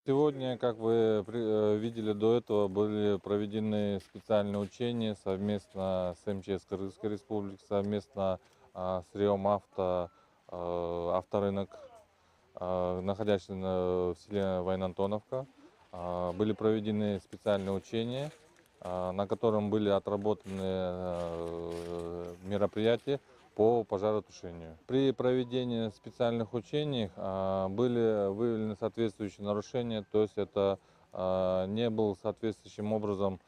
Сегодня, как вы видели до этого, были проведены специальные учения совместно с МЧС Кыргызской Республики, совместно с Риом Авто, авторынок, находящийся в селе Вайнантоновка. Были проведены специальные учения, на котором были отработаны мероприятия по пожаротушению. При проведении специальных учений были выявлены соответствующие нарушения, то есть это не был соответствующим образом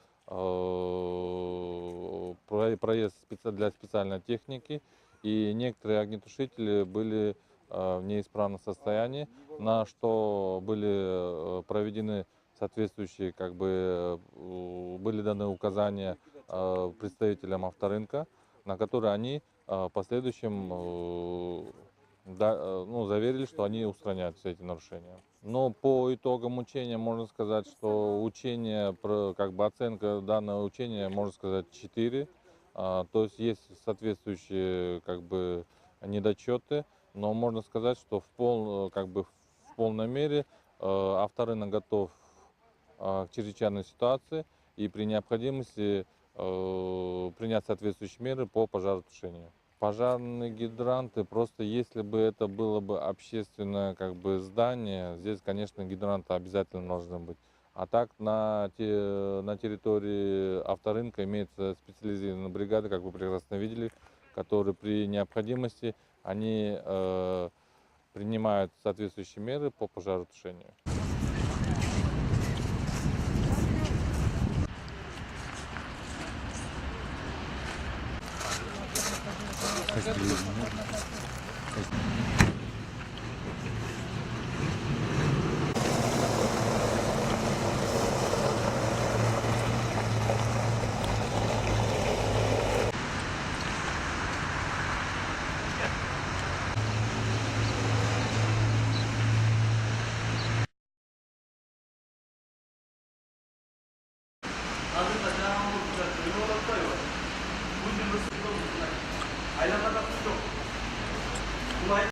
проезд для специальной техники, и некоторые огнетушители были в неисправном состоянии, на что были проведены соответствующие, были даны указания представителям авторынка, на которые они в последующем заверили, что они устранят все эти нарушения. Но по итогам учения можно сказать, что оценка данного учения, можно сказать, 4. То есть есть соответствующие недочеты, но можно сказать, что в полной мере авторынок готов к чрезвычайной ситуации и при необходимости принять соответствующие меры по пожаротушению. Пожарные гидранты, просто если бы это было бы общественное здание, здесь, конечно, гидранты обязательно должны быть. А так на территории авторынка имеется специализированная бригада, как вы прекрасно видели, которые при необходимости они принимают соответствующие меры по пожаротушению.